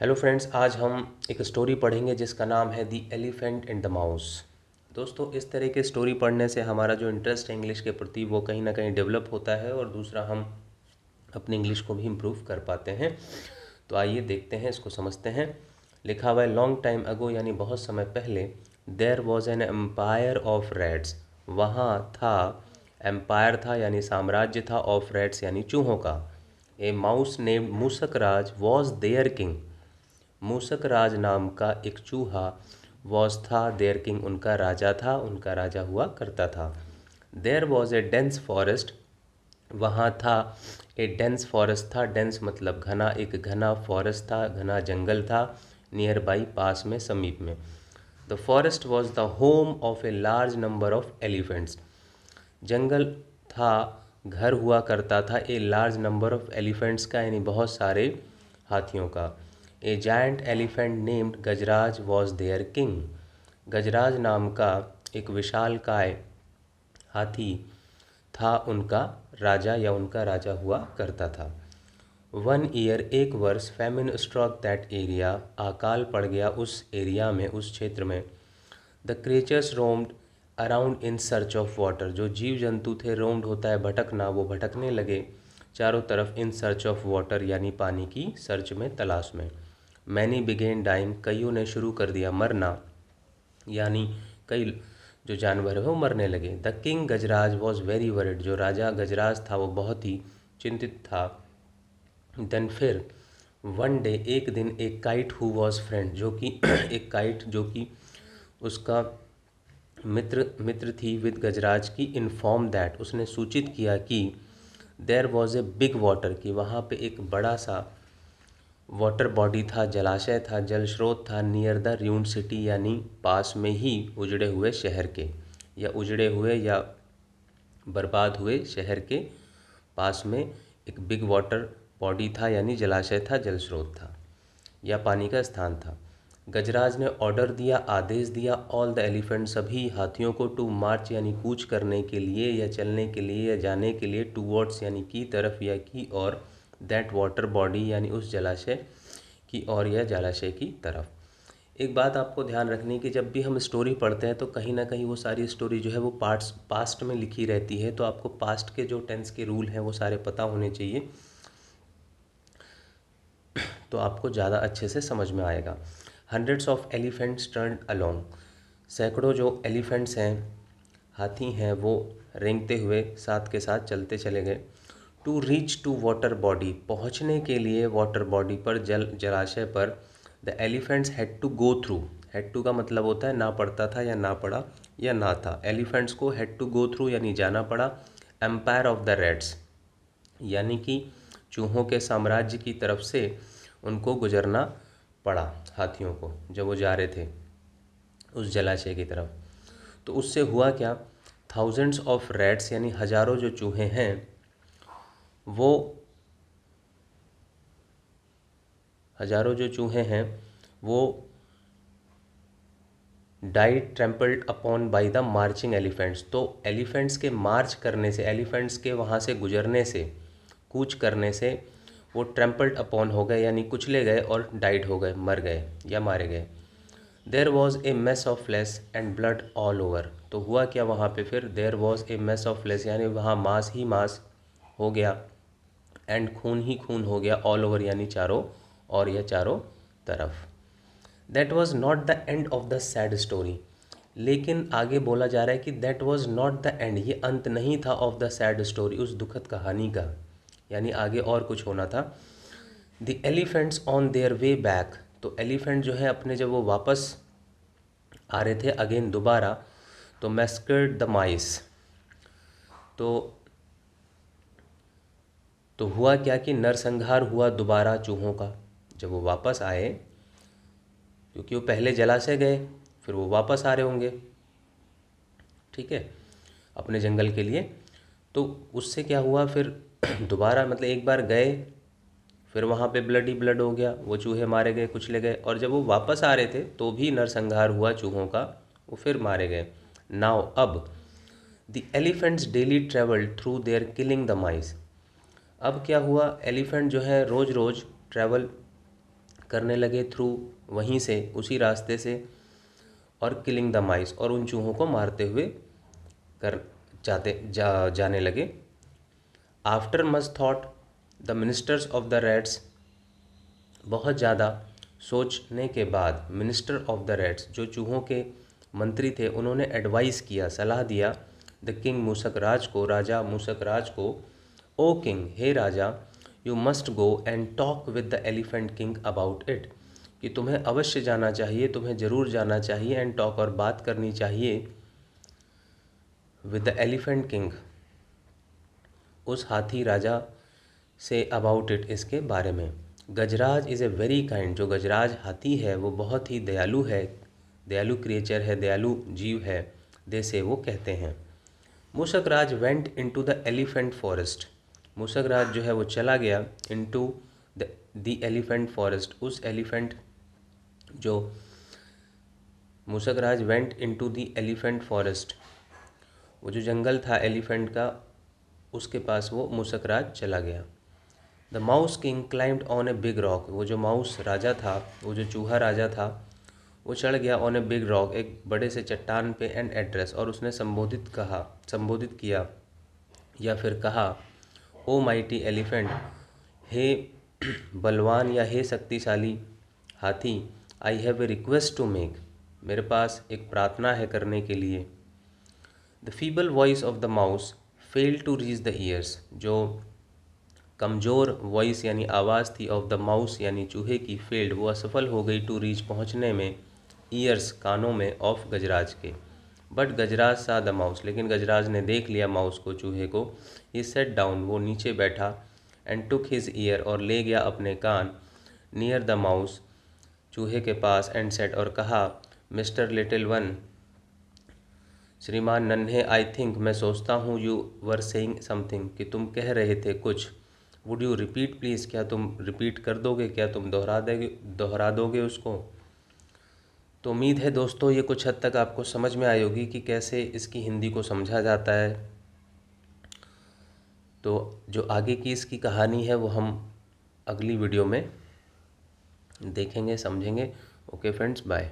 Hello friends, आज हम एक स्टोरी पढ़ेंगे जिसका नाम है दी एलिफेंट एंड द माउस। दोस्तों, इस तरह के स्टोरी पढ़ने से हमारा जो इंटरेस्ट है इंग्लिश के प्रति वो कहीं ना कहीं डेवलप होता है और दूसरा हम अपनी इंग्लिश को भी इम्प्रूव कर पाते हैं। तो आइए देखते हैं, इसको समझते हैं। लिखा हुआ है लॉन्ग टाइम अगो, यानी बहुत समय पहले। There was an empire of rats. वहाँ था, एम्पायर था यानी साम्राज्य था, ऑफ रैट्स यानी चूहों का। A mouse named Mooshak Raj was their king. Mooshak Raj नाम का एक चूहा वॉज था, देयर किंग उनका राजा था, उनका राजा हुआ करता था। There was a dense forest. वहाँ था, ए डेंस फॉरेस्ट था, डेंस मतलब घना, एक घना फॉरेस्ट था, घना जंगल था। नियर बाई पास में, समीप में। The forest was the home of a large number of elephants. जंगल था, घर हुआ करता था, a large number of elephants का यानी बहुत सारे हाथियों का। A giant elephant named Gajraj was their king. Gajraj नाम का एक विशालकाय हाथी था, उनका राजा या उनका राजा हुआ करता था। वन ईयर, एक वर्ष। फेमिन स्ट्रॉक दैट एरिया, अकाल पड़ गया उस एरिया में, उस क्षेत्र में। The creatures roamed around in search of water. जो जीव जंतु थे, रोम्ड होता है भटकना, वो भटकने लगे चारों तरफ, इन सर्च ऑफ वाटर यानी पानी की सर्च में, तलाश में। मैनी बिगेन डाइंग, कईयों ने शुरू कर दिया मरना, यानी कई जो जानवर है वो मरने लगे। The king Gajraj was very worried. जो राजा गजराज था वो बहुत ही चिंतित था। देन फिर, वन डे, एक दिन, एक काइट हु वॉज फ्रेंड, जो कि एक काइट जो कि उसका मित्र थी, विद गजराज की। इन्फॉर्म दैट, उसने सूचित किया कि there was a big water, कि वहाँ पे एक बड़ा सा वाटर बॉडी था, जलाशय था, जल स्रोत था। नियर द र्यून्ड सिटी, यानी पास में ही, उजड़े हुए शहर के, या उजड़े हुए या बर्बाद हुए शहर के पास में एक बिग वाटर बॉडी था, यानी जलाशय था, जल स्रोत था या पानी का स्थान था। गजराज ने ऑर्डर दिया, आदेश दिया, ऑल द एलिफेंट, सभी हाथियों को, टू मार्च यानी कूच करने के लिए या चलने के लिए या जाने के लिए, टूवर्ड्स यानी की तरफ या की और, दैट वाटर बॉडी यानी उस जलाशय की और या जलाशय की तरफ। एक बात आपको ध्यान रखनी कि जब भी हम स्टोरी पढ़ते हैं तो कहीं ना कहीं वो सारी स्टोरी जो है वो पार्ट्स पास्ट में लिखी रहती है, तो आपको पास्ट के जो टेंस के रूल हैं वो सारे पता होने चाहिए, तो आपको ज़्यादा अच्छे से समझ में आएगा। Hundreds of elephants turn along. सैकड़ों जो एलिफेंट्स हैं, हाथी हैं, वो रेंगते हुए साथ के साथ चलते चले गए। To reach to water body, पहुंचने के लिए वाटर बॉडी पर, जलाशय पर। The elephants had to go through. Had to का मतलब होता है ना पड़ता था या ना पड़ा या ना था। एलिफेंट्स को हैड टू गो थ्रू यानी जाना पड़ा। एम्पायर ऑफ द रेड्स, यानी कि चूहों के साम्राज्य की तरफ से उनको गुजरना पड़ा, हाथियों को, जब वो जा रहे थे उस जलाशय की तरफ। तो उससे हुआ क्या, थाउजेंड्स ऑफ रैट्स यानी हजारों जो चूहे हैं वो, हजारों जो चूहे हैं वो died trampled upon by the marching elephants. तो एलिफेंट्स के मार्च करने से, एलिफेंट्स के वहाँ से गुजरने से, कूच करने से वो ट्रैम्पल्ड अपॉन हो गए यानी कुचले गए और डाइड हो गए, मर गए या मारे गए। There was a mess of flesh and blood all over. तो हुआ क्या वहाँ पे फिर, there was a mess of flesh यानी वहाँ मांस ही मांस हो गया, एंड खून ही खून हो गया, ऑल ओवर यानी चारों और या चारों तरफ। That was not the end of the sad story. लेकिन आगे बोला जा रहा है कि that was not the end, ये अंत नहीं था, ऑफ द सैड स्टोरी, उस दुखद कहानी का, यानी आगे और कुछ होना था। The elephants on their way back. तो एलिफेंट जो है अपने, जब वो वापस आ रहे थे अगेन दोबारा, तो मैस्कर्ड द माइस। तो हुआ क्या कि नरसंहार हुआ दोबारा चूहों का, जब वो वापस आए, क्योंकि वो पहले जलाशय गए, फिर वो वापस आ रहे होंगे, ठीक है, अपने जंगल के लिए। तो उससे क्या हुआ फिर, दोबारा मतलब एक बार गए, फिर वहाँ पे ब्लड ही ब्लड हो गया, वो चूहे मारे गए, कुचले गए, और जब वो वापस आ रहे थे तो भी नरसंहार हुआ चूहों का, वो फिर मारे गए। नाउ अब, the elephants daily travelled through their killing the माइस। अब क्या हुआ, एलिफेंट जो है रोज़ रोज़ ट्रैवल करने लगे थ्रू वहीं से, उसी रास्ते से, और किलिंग द माइस, और उन चूहों को मारते हुए जाने लगे। After much thought the ministers of the rats, बहुत ज़्यादा सोचने के बाद मिनिस्टर ऑफ द रैट्स, जो चूहों के मंत्री थे, उन्होंने एडवाइस किया, सलाह दिया द किंग मूसक राज को, राजा मूसक राज को, ओ किंग, हे राजा, you must go and talk with the elephant king about it, कि तुम्हें अवश्य जाना चाहिए, तुम्हें ज़रूर जाना चाहिए, एंड टॉक, और बात करनी चाहिए, विद द एलिफेंट किंग, उस हाथी राजा से, अबाउट इट, इसके बारे में। गजराज इज़ ए वेरी काइंड, जो गजराज हाथी है वो बहुत ही दयालु है, दयालु क्रिएचर है, दयालु जीव है, दे से वो कहते हैं। Mushak Raj went into the elephant forest, Mushak Raj जो है वो चला गया इनटू द एलिफेंट फॉरेस्ट, उस एलिफेंट, जो Mushak Raj went into the elephant forest, वो जो जंगल था एलिफेंट का, उसके पास वो मूसक राज चला गया। The mouse king climbed on a big rock, वो जो माउस राजा था, वो जो चूहा राजा था, वो चढ़ गया ऑन ए बिग रॉक, एक बड़े से चट्टान पे, एंड एड्रेस, और उसने संबोधित किया, या फिर कहा, ओ माइटी एलिफेंट, हे बलवान या हे शक्तिशाली हाथी, I have a request to make, मेरे पास एक प्रार्थना है करने के लिए। The feeble voice of the mouse fail to reach the ears, जो कमज़ोर वॉइस यानी आवाज़ थी ऑफ द माउस यानी चूहे की, फेल्ड, वो असफल हो गई, टू रीच, पहुंचने में, ईयर्स, कानों में, ऑफ, गजराज के। बट गजराज सा द माउस, लेकिन गजराज ने देख लिया माउस को, चूहे को। ही सेट डाउन, वो नीचे बैठा, एंड टुक हिज ईयर, और ले गया अपने कान, नियर द माउस, चूहे के पास, एंड सेट, और कहा, मिस्टर लिटिल वन, श्रीमान नन्हे, आई थिंक, मैं सोचता हूँ, यू वर सेइंग समथिंग, कि तुम कह रहे थे कुछ। वुड यू रिपीट प्लीज़, क्या तुम रिपीट कर दोगे, क्या तुम दोहरा दोगे उसको। तो उम्मीद है दोस्तों ये कुछ हद तक आपको समझ में आई होगी कि कैसे इसकी हिंदी को समझा जाता है। तो जो आगे की इसकी कहानी है वो हम अगली वीडियो में देखेंगे, समझेंगे। Okay friends, bye.